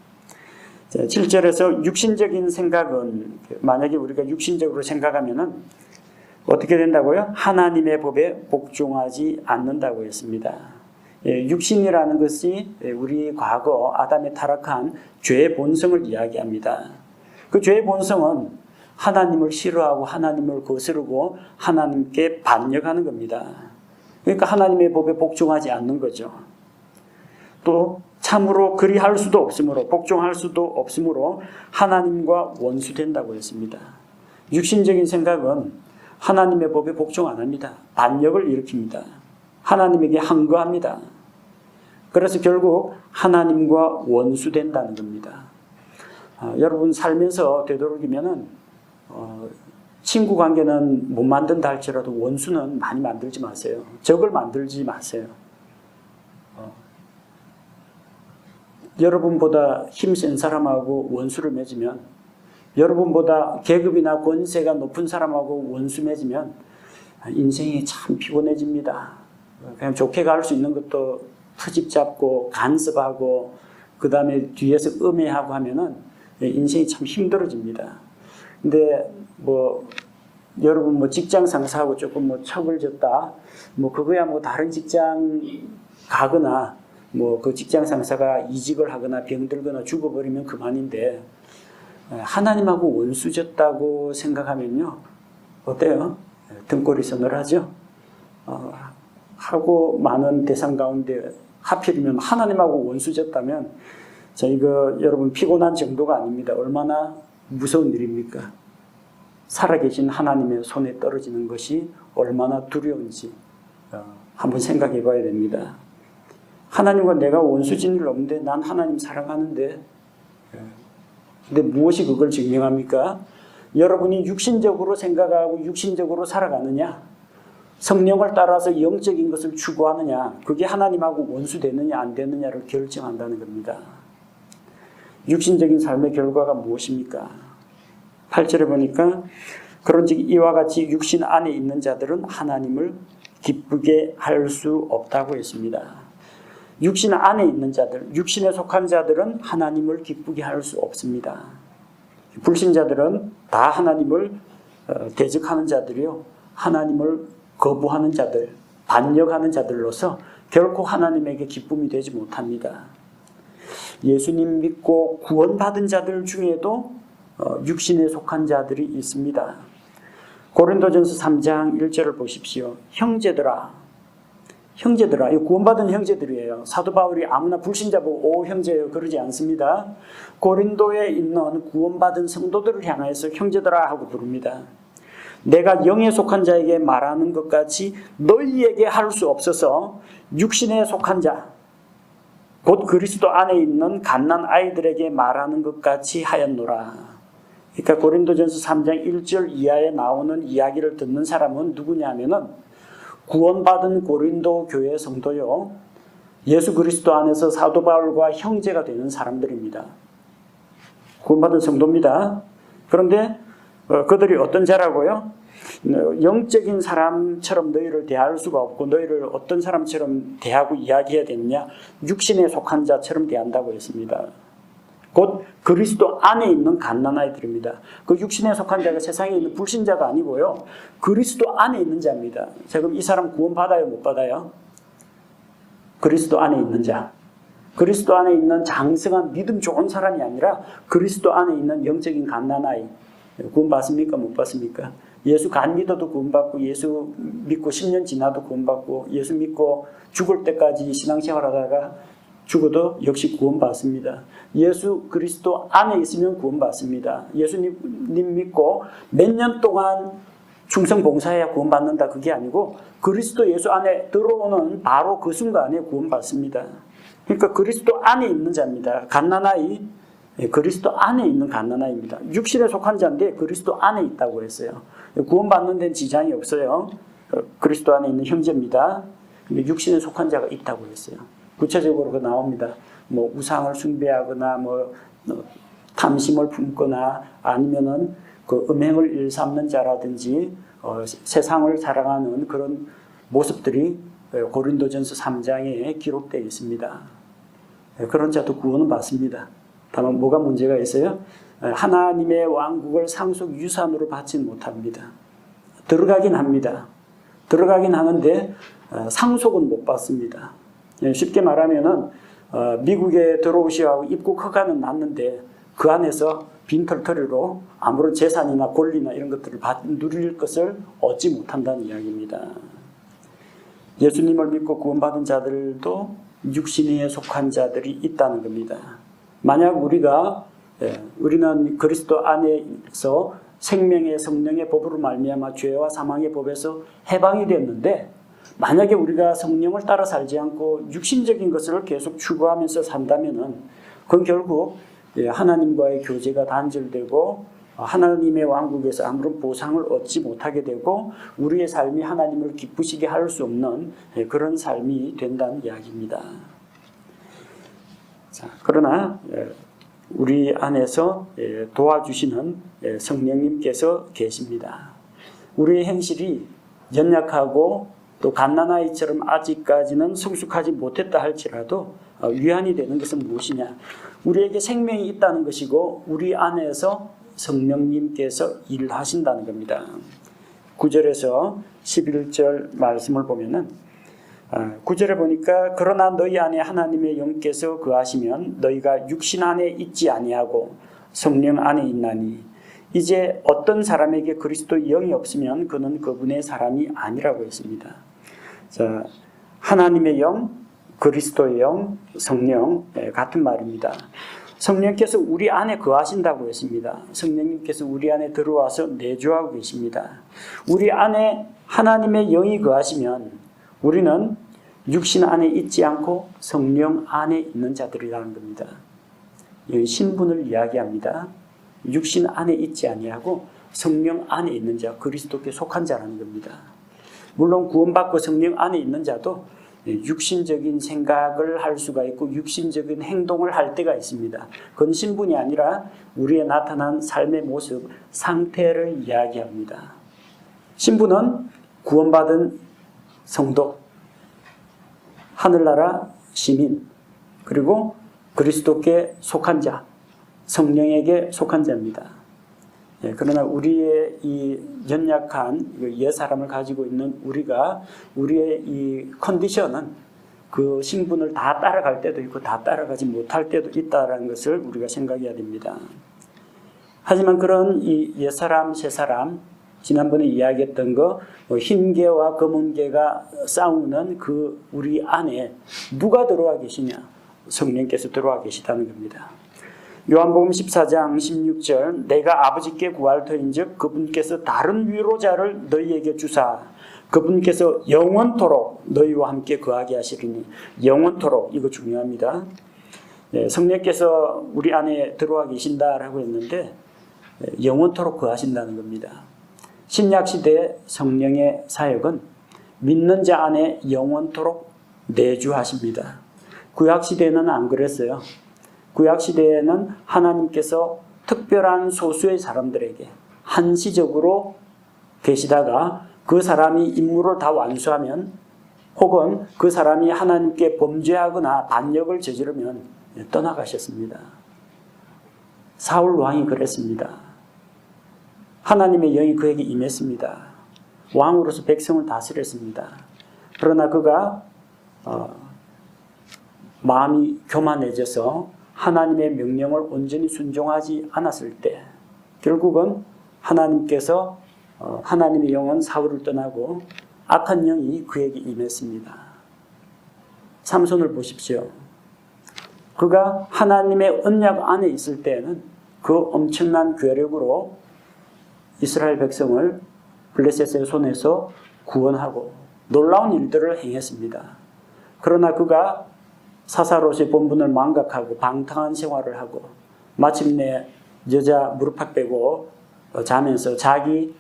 S1: 7절에서 육신적인 생각은 만약에 우리가 육신적으로 생각하면은 어떻게 된다고요? 하나님의 법에 복종하지 않는다고 했습니다. 육신이라는 것이 우리 과거 아담의 타락한 죄의 본성을 이야기합니다. 그 죄의 본성은 하나님을 싫어하고 하나님을 거스르고 하나님께 반역하는 겁니다. 그러니까 하나님의 법에 복종하지 않는 거죠. 또 참으로 그리할 수도 없으므로 복종할 수도 없으므로 하나님과 원수된다고 했습니다. 육신적인 생각은 하나님의 법에 복종 안 합니다. 반역을 일으킵니다. 하나님에게 항거합니다. 그래서 결국 하나님과 원수된다는 겁니다. 여러분 살면서 되도록이면은 친구 관계는 못 만든다 할지라도 원수는 많이 만들지 마세요. 적을 만들지 마세요. 여러분보다 힘센 사람하고 원수를 맺으면, 여러분보다 계급이나 권세가 높은 사람하고 원수 맺으면 인생이 참 피곤해집니다. 그냥 좋게 갈 수 있는 것도 트집 잡고 간섭하고 그 다음에 뒤에서 음해하고 하면은 인생이 참 힘들어집니다. 근데 여러분 직장 상사하고 조금 척을 졌다, 그거야 다른 직장 가거나 그 직장 상사가 이직을 하거나 병들거나 죽어버리면 그만인데 하나님하고 원수졌다고 생각하면요 어때요? 등골이 서늘하죠? 하고 많은 대상 가운데 하필이면 하나님하고 원수졌다면 이거 여러분 피곤한 정도가 아닙니다. 얼마나 무서운 일입니까? 살아계신 하나님의 손에 떨어지는 것이 얼마나 두려운지 한번 생각해 봐야 됩니다. 하나님과 내가 원수진 일 없는데 난 하나님 사랑하는데, 근데 무엇이 그걸 증명합니까? 여러분이 육신적으로 생각하고 육신적으로 살아가느냐, 성령을 따라서 영적인 것을 추구하느냐, 그게 하나님하고 원수되느냐 안 되느냐를 결정한다는 겁니다. 육신적인 삶의 결과가 무엇입니까? 8절에 보니까 그런즉 이와 같이 육신 안에 있는 자들은 하나님을 기쁘게 할 수 없다고 했습니다. 육신 안에 있는 자들, 육신에 속한 자들은 하나님을 기쁘게 할 수 없습니다. 불신자들은 다 하나님을 대적하는 자들이요, 하나님을 거부하는 자들, 반역하는 자들로서 결코 하나님에게 기쁨이 되지 못합니다. 예수님 믿고 구원받은 자들 중에도 육신에 속한 자들이 있습니다. 고린도전서 3장 1절을 보십시오. 형제들아, 이 구원받은 형제들이에요. 사도 바울이 아무나 불신자 보고 오 형제요 그러지 않습니다. 고린도에 있는 구원받은 성도들을 향해서 형제들아 하고 부릅니다. 내가 영에 속한 자에게 말하는 것 같이 너희에게 할 수 없어서 육신에 속한 자, 곧 그리스도 안에 있는 갓난 아이들에게 말하는 것 같이 하였노라. 그러니까 고린도전서 3장 1절 이하에 나오는 이야기를 듣는 사람은 누구냐면은 구원받은 고린도 교회 성도요, 예수 그리스도 안에서 사도 바울과 형제가 되는 사람들입니다. 구원받은 성도입니다. 그런데 그들이 어떤 자라고요? 영적인 사람처럼 너희를 대할 수가 없고 너희를 어떤 사람처럼 대하고 이야기해야 되느냐? 육신에 속한 자처럼 대한다고 했습니다. 곧 그리스도 안에 있는 갓난아이들입니다. 그 육신에 속한 자가 세상에 있는 불신자가 아니고요, 그리스도 안에 있는 자입니다. 자, 그럼 이 사람 구원 받아요, 못 받아요? 그리스도 안에 있는 자, 그리스도 안에 있는 장성한 믿음 좋은 사람이 아니라 그리스도 안에 있는 영적인 갓난아이, 구원 받습니까, 못 받습니까? 예수 간 믿어도 구원받고, 예수 믿고 10년 지나도 구원받고, 예수 믿고 죽을 때까지 신앙생활하다가 죽어도 역시 구원받습니다. 예수 그리스도 안에 있으면 구원받습니다. 예수님 믿고 몇 년 동안 충성 봉사해야 구원받는다, 그게 아니고 그리스도 예수 안에 들어오는 바로 그 순간에 구원받습니다. 그러니까 그리스도 안에 있는 자입니다. 갓난아이, 그리스도 안에 있는 갓난아이입니다. 육신에 속한 자인데 그리스도 안에 있다고 했어요. 구원받는 데는 지장이 없어요. 그리스도 안에 있는 형제입니다. 근데 육신에 속한 자가 있다고 했어요. 구체적으로 그 나옵니다. 뭐 우상을 숭배하거나 뭐 탐심을 품거나 아니면은 그 음행을 일삼는 자라든지 세상을 사랑하는 그런 모습들이 고린도전서 3장에 기록되어 있습니다. 그런 자도 구원은 받습니다. 다만 뭐가 문제가 있어요? 하나님의 왕국을 상속 유산으로 받지는 못합니다. 들어가긴 합니다. 들어가긴 하는데 상속은 못 받습니다. 쉽게 말하면은 미국에 들어오시고 입국 허가는 났는데 그 안에서 빈털터리로 아무런 재산이나 권리나 이런 것들을 누릴 것을 얻지 못한다는 이야기입니다. 예수님을 믿고 구원받은 자들도 육신에 속한 자들이 있다는 겁니다. 만약 우리는 그리스도 안에서 생명의 성령의 법으로 말미암아 죄와 사망의 법에서 해방이 됐는데, 만약에 우리가 성령을 따라 살지 않고 육신적인 것을 계속 추구하면서 산다면은 그건 결국 하나님과의 교제가 단절되고 하나님의 왕국에서 아무런 보상을 얻지 못하게 되고 우리의 삶이 하나님을 기쁘시게 할 수 없는 그런 삶이 된다는 이야기입니다. 자, 그러나 우리 안에서 도와주시는 성령님께서 계십니다. 우리의 행실이 연약하고 또 갓난아이처럼 아직까지는 성숙하지 못했다 할지라도 위안이 되는 것은 무엇이냐? 우리에게 생명이 있다는 것이고 우리 안에서 성령님께서 일하신다는 겁니다. 9절에서 11절 말씀을 보면은 9절에 보니까 그러나 너희 안에 하나님의 영께서 거하시면 너희가 육신 안에 있지 아니하고 성령 안에 있나니 이제 어떤 사람에게 그리스도 영이 없으면 그는 그분의 사람이 아니라고 했습니다. 자, 하나님의 영, 그리스도의 영, 성령 같은 말입니다. 성령께서 우리 안에 거하신다고 했습니다. 성령님께서 우리 안에 들어와서 내주하고 계십니다. 우리 안에 하나님의 영이 거하시면 우리는 육신 안에 있지 않고 성령 안에 있는 자들이라는 겁니다. 이 신분을 이야기합니다. 육신 안에 있지 아니하고 성령 안에 있는 자, 그리스도께 속한 자라는 겁니다. 물론 구원받고 성령 안에 있는 자도 육신적인 생각을 할 수가 있고 육신적인 행동을 할 때가 있습니다. 그건 신분이 아니라 우리의 나타난 삶의 모습, 상태를 이야기합니다. 신분은 구원받은 성도, 하늘나라 시민, 그리고 그리스도께 속한 자, 성령에게 속한 자입니다. 그러나 우리의 이 연약한 옛사람을 가지고 있는 우리의 이 컨디션은 그 신분을 다 따라갈 때도 있고 다 따라가지 못할 때도 있다는 것을 우리가 생각해야 됩니다. 하지만 그런 이 옛사람, 새사람, 지난번에 이야기했던 거, 흰개와 검은개가 싸우는 그 우리 안에 누가 들어와 계시냐? 성령께서 들어와 계시다는 겁니다. 요한복음 14장 16절 내가 아버지께 구할 터인즉 그분께서 다른 위로자를 너희에게 주사 그분께서 영원토록 너희와 함께 거하게 하시리니, 영원토록, 이거 중요합니다. 성령께서 우리 안에 들어와 계신다라고 했는데 영원토록 거하신다는 겁니다. 신약시대 성령의 사역은 믿는 자 안에 영원토록 내주하십니다. 구약시대에는 안 그랬어요. 구약시대에는 하나님께서 특별한 소수의 사람들에게 한시적으로 계시다가 그 사람이 임무를 다 완수하면, 혹은 그 사람이 하나님께 범죄하거나 반역을 저지르면 떠나가셨습니다. 사울 왕이 그랬습니다. 하나님의 영이 그에게 임했습니다. 왕으로서 백성을 다스렸습니다. 그러나 그가 마음이 교만해져서 하나님의 명령을 온전히 순종하지 않았을 때 결국은 하나님께서 하나님의 영은 사울을 떠나고 악한 영이 그에게 임했습니다. 삼손을 보십시오. 그가 하나님의 언약 안에 있을 때에는 그 엄청난 괴력으로 이스라엘 백성을 블레셋의 손에서 구원하고 놀라운 일들을 행했습니다. 그러나 그가 사사롯의 본분을 망각하고 방탕한 생활을 하고 마침내 여자 무릎팍 빼고 자면서 자기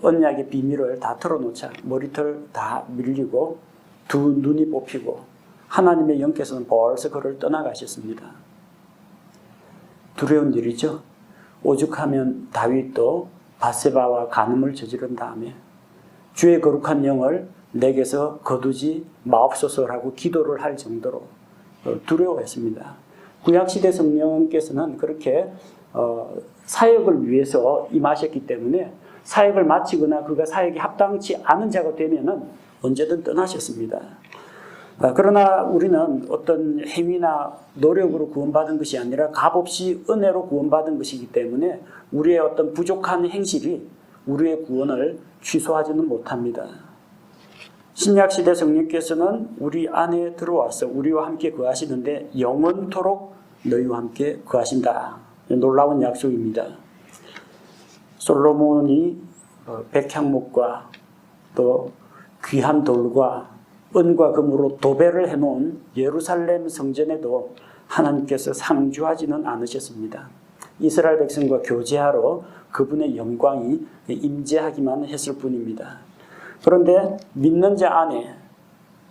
S1: 언약의 비밀을 다 털어놓자 머리털 다 밀리고 두 눈이 뽑히고 하나님의 영께서는 벌써 그를 떠나가셨습니다. 두려운 일이죠. 오죽하면 다윗도 바세바와 간음을 저지른 다음에 주의 거룩한 영을 내게서 거두지 마옵소서라고 기도를 할 정도로 두려워했습니다. 구약시대 성령께서는 그렇게 사역을 위해서 임하셨기 때문에 사역을 마치거나 그가 사역이 합당치 않은 자가 되면은 언제든 떠나셨습니다. 그러나 우리는 어떤 행위나 노력으로 구원받은 것이 아니라 값없이 은혜로 구원받은 것이기 때문에 우리의 어떤 부족한 행실이 우리의 구원을 취소하지는 못합니다. 신약시대 성령께서는 우리 안에 들어와서 우리와 함께 거하시는데 영원토록 너희와 함께 거하신다. 놀라운 약속입니다. 솔로몬이 백향목과 또 귀한 돌과 은과 금으로 도배를 해놓은 예루살렘 성전에도 하나님께서 상주하지는 않으셨습니다. 이스라엘 백성과 교제하러 그분의 영광이 임재하기만 했을 뿐입니다. 그런데 믿는 자 안에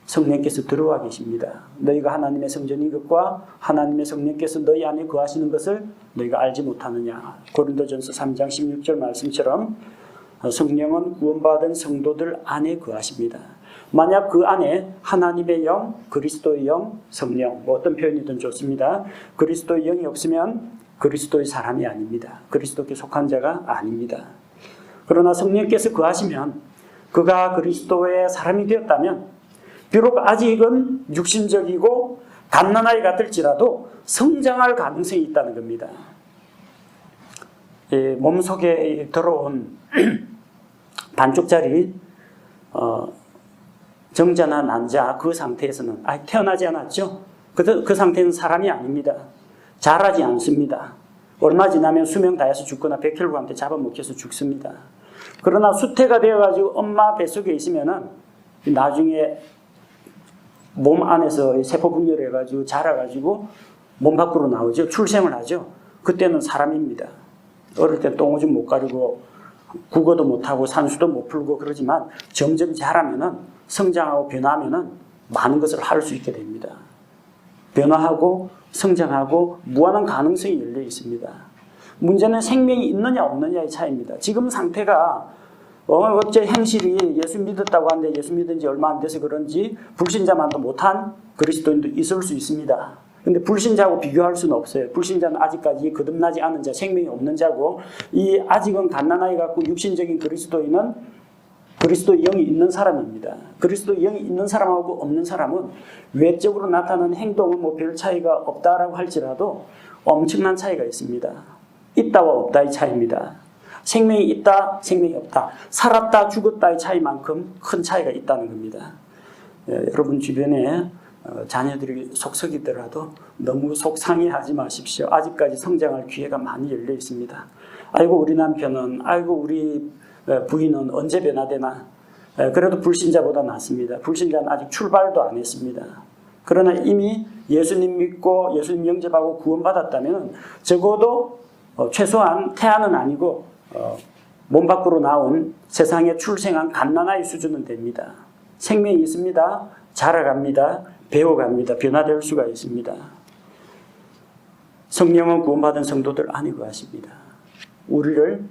S1: 성령께서 들어와 계십니다. 너희가 하나님의 성전인 것과 하나님의 성령께서 너희 안에 거하시는 것을 너희가 알지 못하느냐. 고린도전서 3장 16절 말씀처럼 성령은 구원받은 성도들 안에 거하십니다. 만약 그 안에 하나님의 영, 그리스도의 영, 성령, 뭐 어떤 표현이든 좋습니다. 그리스도의 영이 없으면 그리스도의 사람이 아닙니다. 그리스도께 속한 자가 아닙니다. 그러나 성령께서 거하시면 그가 그리스도의 사람이 되었다면 비록 아직은 육신적이고 갓난아이 같을지라도 성장할 가능성이 있다는 겁니다. 몸속에 들어온 반쪽짜리 정자나 난자 그 상태에서는 태어나지 않았죠. 그 상태는 사람이 아닙니다. 자라지 않습니다. 얼마 지나면 수명 다해서 죽거나 백혈구한테 잡아먹혀서 죽습니다. 그러나 수태가 되어가지고 엄마 뱃속에 있으면은 나중에 몸 안에서 세포 분열을 해가지고 자라가지고 몸 밖으로 나오죠. 출생을 하죠. 그때는 사람입니다. 어릴 때 똥오줌 못 가리고 국어도 못하고 산수도 못 풀고 그러지만 점점 자라면은 성장하고 변화하면은 많은 것을 할 수 있게 됩니다. 변화하고 성장하고 무한한 가능성이 열려 있습니다. 문제는 생명이 있느냐 없느냐의 차이입니다. 지금 상태가 어째 행실이 예수 믿었다고 하는데 예수 믿은 지 얼마 안 돼서 그런지 불신자만도 못한 그리스도인도 있을 수 있습니다. 근데 불신자하고 비교할 수는 없어요. 불신자는 아직까지 거듭나지 않은 자, 생명이 없는 자고 이 아직은 갓난아이 같고 육신적인 그리스도인은 그리스도의 영이 있는 사람입니다. 그리스도의 영이 있는 사람하고 없는 사람은 외적으로 나타나는 행동은 뭐 별 차이가 없다라고 할지라도 엄청난 차이가 있습니다. 있다와 없다의 차이입니다. 생명이 있다, 생명이 없다. 살았다, 죽었다의 차이만큼 큰 차이가 있다는 겁니다. 여러분 주변에 자녀들이 속썩이더라도 너무 속상해하지 마십시오. 아직까지 성장할 기회가 많이 열려 있습니다. 아이고 우리 남편은, 아이고 우리 부인은 언제 변화되나. 그래도 불신자보다 낫습니다. 불신자는 아직 출발도 안 했습니다. 그러나 이미 예수님 믿고 예수님 영접하고 구원받았다면 적어도 최소한 태아는 아니고 몸 밖으로 나온 세상에 출생한 갓난아이 수준은 됩니다. 생명이 있습니다. 자라갑니다. 배워갑니다. 변화될 수가 있습니다. 성령은 구원받은 성도들 아니고 하십니다. 우리를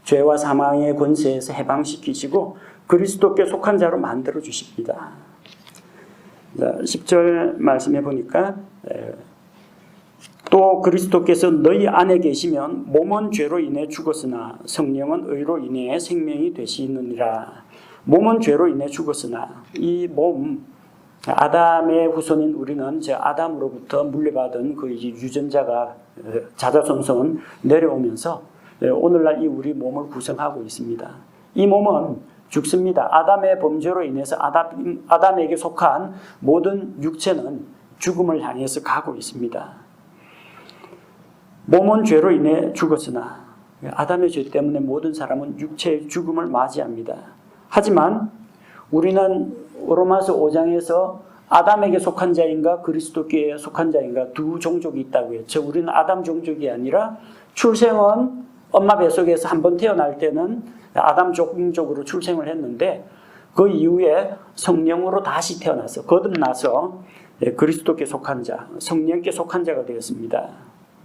S1: 죄와 사망의 권세에서 해방시키시고 그리스도께 속한 자로 만들어 주십니다. 10절 말씀해 보니까 또 그리스도께서 너희 안에 계시면 몸은 죄로 인해 죽었으나 성령은 의로 인해 생명이 되시느니라. 몸은 죄로 인해 죽었으나 이 몸, 아담의 후손인 우리는 저 아담으로부터 물려받은 그 유전자가 자자손손 내려오면서 오늘날 이 우리 몸을 구성하고 있습니다. 이 몸은 죽습니다. 아담의 범죄로 인해서 아담에게 속한 모든 육체는 죽음을 향해서 가고 있습니다. 몸은 죄로 인해 죽었으나 아담의 죄 때문에 모든 사람은 육체의 죽음을 맞이합니다. 하지만 우리는 로마서 5장에서 아담에게 속한 자인가 그리스도께 속한 자인가 두 종족이 있다고 했죠. 우리는 아담 종족이 아니라 출생은 엄마 뱃속에서 한번 태어날 때는 아담 종족으로 출생을 했는데 그 이후에 성령으로 다시 태어나서 거듭나서 그리스도께 속한 자, 성령께 속한 자가 되었습니다.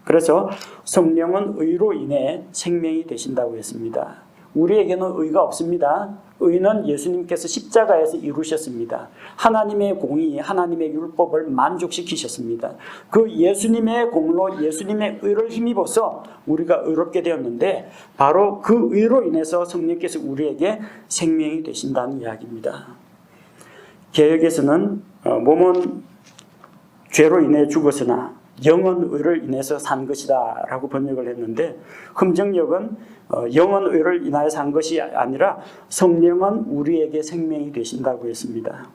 S1: 그래서 성령은 의로 인해 생명이 되신다고 했습니다. 우리에게는 의가 없습니다. 의는 예수님께서 십자가에서 이루셨습니다. 하나님의 공의, 하나님의 율법을 만족시키셨습니다. 그 예수님의 공로, 예수님의 의를 힘입어서 우리가 의롭게 되었는데 바로 그 의로 인해서 성령께서 우리에게 생명이 되신다는 이야기입니다. 개역에서는 몸은 죄로 인해 죽었으나 영은 의를 인해서 산 것이다 라고 번역을 했는데 금정역은 영은 의를 인하여 산 것이 아니라 성령은 우리에게 생명이 되신다고 했습니다.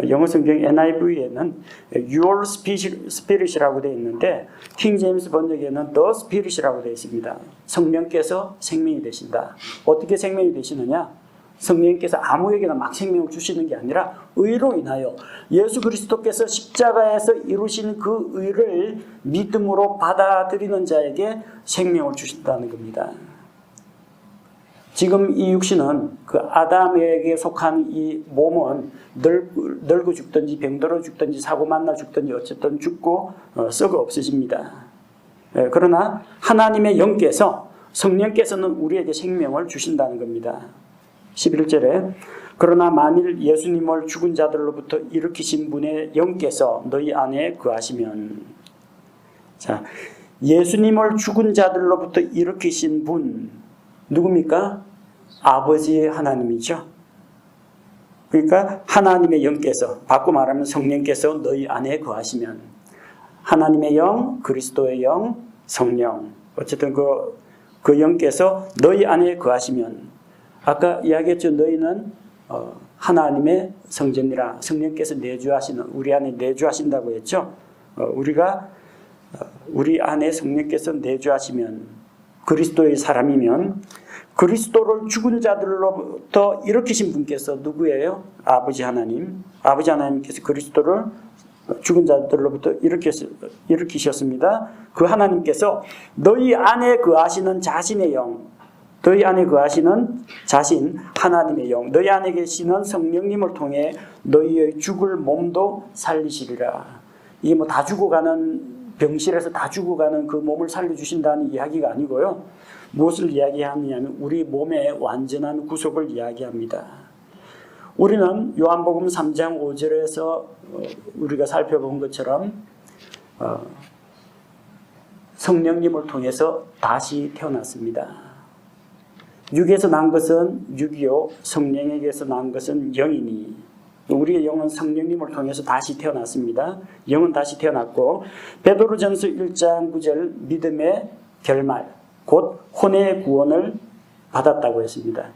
S1: 영어 성경 NIV에는 Your Spirit이라고 되어 있는데 킹 제임스 번역에는 The Spirit이라고 되어 있습니다. 성령께서 생명이 되신다. 어떻게 생명이 되시느냐? 성령께서 아무에게나 막 생명을 주시는 게 아니라 의로 인하여 예수 그리스도께서 십자가에서 이루신 그 의를 믿음으로 받아들이는 자에게 생명을 주신다는 겁니다. 지금 이 육신은 그 아담에게 속한 이 몸은 늙어 죽든지 병들어 죽든지 사고 만나 죽든지 어쨌든 죽고 썩어 없어집니다. 그러나 하나님의 영께서 성령께서는 우리에게 생명을 주신다는 겁니다. 11절에 그러나 만일 예수님을 죽은 자들로부터 일으키신 분의 영께서 너희 안에 거하시면, 자, 예수님을 죽은 자들로부터 일으키신 분 누굽니까? 아버지 하나님이죠. 그러니까 하나님의 영께서, 바꿔 말하면 성령께서 너희 안에 거하시면, 하나님의 영, 그리스도의 영, 성령, 어쨌든 그 영께서 너희 안에 거하시면, 아까 이야기했죠. 너희는 하나님의 성전이라, 성령께서 내주하시는, 우리 안에 내주하신다고 했죠. 우리 안에 성령께서 내주하시면 그리스도의 사람이면 그리스도를 죽은 자들로부터 일으키신 분께서 누구예요? 아버지 하나님. 아버지 하나님께서 그리스도를 죽은 자들로부터 일으키셨습니다. 그 하나님께서 너희 안에 거하시는 자신의 영, 너희 안에 거하시는 자신 하나님의 영, 너희 안에 계시는 성령님을 통해 너희의 죽을 몸도 살리시리라. 이게 뭐 다 죽어가는, 병실에서 다 죽어가는 그 몸을 살려주신다는 이야기가 아니고요. 무엇을 이야기하느냐면 우리 몸의 완전한 구속을 이야기합니다. 우리는 요한복음 3장 5절에서 우리가 살펴본 것처럼 성령님을 통해서 다시 태어났습니다. 육에서 난 것은 육이요 성령에게서 난 것은 영이니, 우리의 영은 성령님을 통해서 다시 태어났습니다. 영은 다시 태어났고, 베드로전서 1장 9절 믿음의 결말 곧 혼의 구원을 받았다고 했습니다.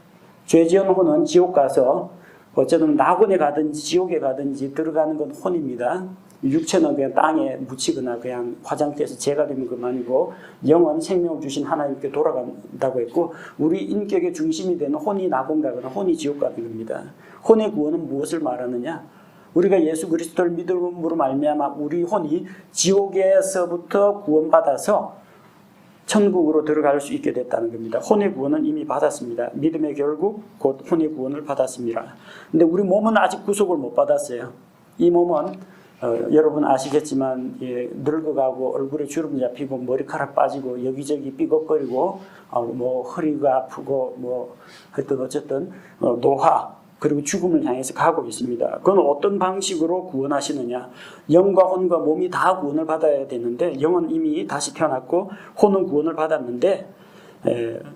S1: 죄지은 혼은 지옥 가서 어쩌든 낙원에 가든지 지옥에 가든지 들어가는 건 혼입니다. 육체는 그냥 땅에 묻히거나 그냥 화장대에서 재가 되면 그만이고 영은 생명을 주신 하나님께 돌아간다고 했고 우리 인격의 중심이 되는 혼이 낙원 가거나 혼이 지옥 가는 겁니다. 혼의 구원은 무엇을 말하느냐? 우리가 예수 그리스도를 믿음으로 말미암아 우리 혼이 지옥에서부터 구원받아서 천국으로 들어갈 수 있게 됐다는 겁니다. 혼의 구원은 이미 받았습니다. 믿음의 결국 곧 혼의 구원을 받았습니다. 근데 우리 몸은 아직 구속을 못 받았어요. 이 몸은 여러분 아시겠지만 늙어가고 얼굴에 주름 잡히고 머리카락 빠지고 여기저기 삐걱거리고 뭐 허리가 아프고 뭐 하여튼 어쨌든 노화 그리고 죽음을 향해서 가고 있습니다. 그건 어떤 방식으로 구원하시느냐? 영과 혼과 몸이 다 구원을 받아야 되는데 영은 이미 다시 태어났고 혼은 구원을 받았는데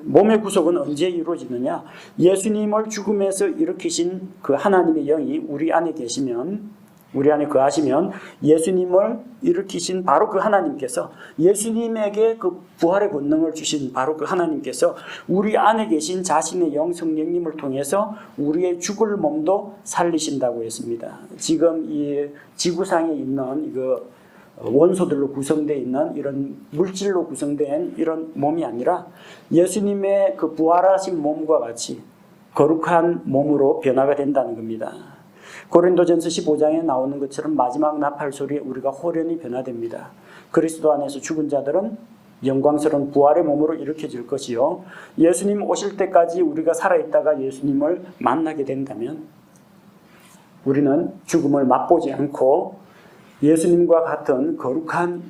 S1: 몸의 구속은 언제 이루어지느냐? 예수님을 죽음에서 일으키신 그 하나님의 영이 우리 안에 계시면 우리 안에 거하시면 예수님을 일으키신 바로 그 하나님께서 예수님에게 그 부활의 권능을 주신 바로 그 하나님께서 우리 안에 계신 자신의 영 성령님을 통해서 우리의 죽을 몸도 살리신다고 했습니다. 지금 이 지구상에 있는 이거 원소들로 구성되어 있는 이런 물질로 구성된 이런 몸이 아니라 예수님의 그 부활하신 몸과 같이 거룩한 몸으로 변화가 된다는 겁니다. 고린도전서 15장에 나오는 것처럼 마지막 나팔 소리에 우리가 호련히 변화됩니다. 그리스도 안에서 죽은 자들은 영광스러운 부활의 몸으로 일으켜질 것이요. 예수님 오실 때까지 우리가 살아있다가 예수님을 만나게 된다면 우리는 죽음을 맛보지 않고 예수님과 같은 거룩한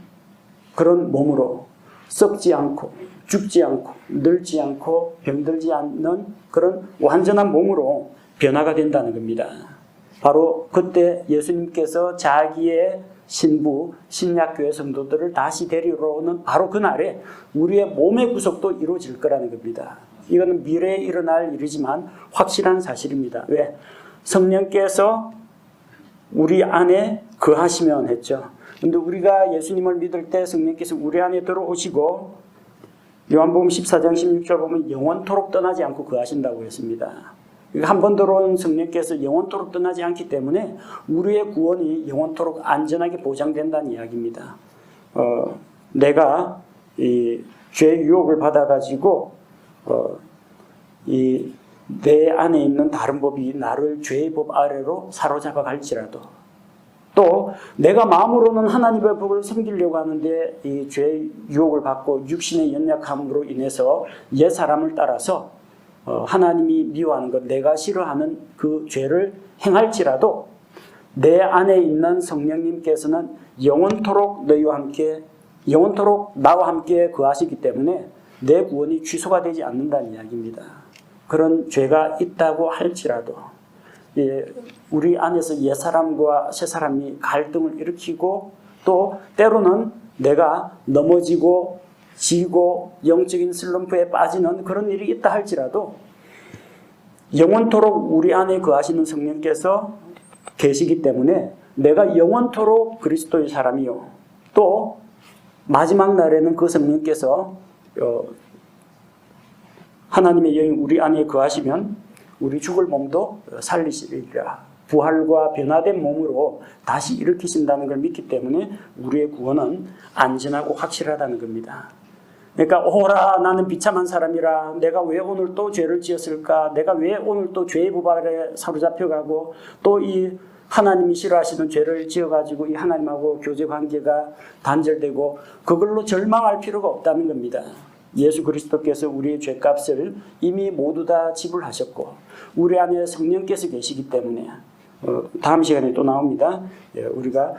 S1: 그런 몸으로 썩지 않고 죽지 않고 늙지 않고 병들지 않는 그런 완전한 몸으로 변화가 된다는 겁니다. 바로 그때 예수님께서 자기의 신부, 신약교회 성도들을 다시 데리러 오는 바로 그날에 우리의 몸의 구속도 이루어질 거라는 겁니다. 이거는 미래에 일어날 일이지만 확실한 사실입니다. 왜? 성령께서 우리 안에 거하시면 했죠. 그런데 우리가 예수님을 믿을 때 성령께서 우리 안에 들어오시고 요한복음 14장 16절 보면 영원토록 떠나지 않고 거하신다고 했습니다. 한 번 들어온 성령께서 영원토록 떠나지 않기 때문에 우리의 구원이 영원토록 안전하게 보장된다는 이야기입니다. 내가 이 죄 유혹을 받아가지고 이 내 안에 있는 다른 법이 나를 죄의 법 아래로 사로잡아 갈지라도 또 내가 마음으로는 하나님의 법을 섬기려고 하는데 이 죄의 유혹을 받고 육신의 연약함으로 인해서 옛 사람을 따라서 하나님이 미워하는 것, 내가 싫어하는 그 죄를 행할지라도 내 안에 있는 성령님께서는 영원토록 너희와 함께, 영원토록 나와 함께 거하시기 때문에 내 구원이 취소가 되지 않는다는 이야기입니다. 그런 죄가 있다고 할지라도 우리 안에서 옛사람과 새사람이 갈등을 일으키고 또 때로는 내가 넘어지고 지고 영적인 슬럼프에 빠지는 그런 일이 있다 할지라도 영원토록 우리 안에 거하시는 성령께서 계시기 때문에 내가 영원토록 그리스도의 사람이요 또 마지막 날에는 그 성령께서 하나님의 영이 우리 안에 거하시면 우리 죽을 몸도 살리시리라. 부활과 변화된 몸으로 다시 일으키신다는 걸 믿기 때문에 우리의 구원은 안전하고 확실하다는 겁니다. 그러니까 오라 나는 비참한 사람이라 내가 왜 오늘 또 죄를 지었을까? 내가 왜 오늘 또 죄의 법 아래 사로잡혀가고 또 이 하나님이 싫어하시는 죄를 지어가지고 이 하나님하고 교제 관계가 단절되고 그걸로 절망할 필요가 없다는 겁니다. 예수 그리스도께서 우리의 죄값을 이미 모두 다 지불하셨고 우리 안에 성령께서 계시기 때문에 다음 시간에 또 나옵니다. 우리가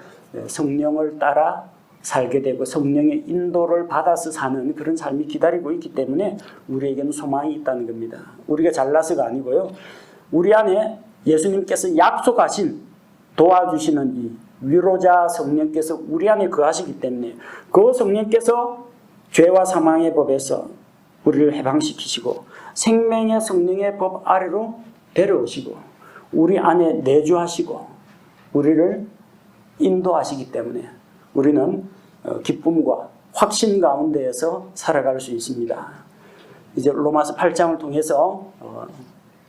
S1: 성령을 따라 살게 되고 성령의 인도를 받아서 사는 그런 삶이 기다리고 있기 때문에 우리에게는 소망이 있다는 겁니다. 우리가 잘나서가 아니고요. 우리 안에 예수님께서 약속하신 도와주시는 이 위로자 성령께서 우리 안에 거하시기 때문에 그 성령께서 죄와 사망의 법에서 우리를 해방시키시고 생명의 성령의 법 아래로 데려오시고 우리 안에 내주하시고 우리를 인도하시기 때문에 우리는 기쁨과 확신 가운데에서 살아갈 수 있습니다. 이제 로마서 8장을 통해서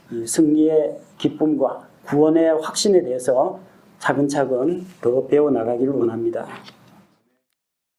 S1: 이 승리의 기쁨과 구원의 확신에 대해서 차근차근 더 배워나가기를 원합니다.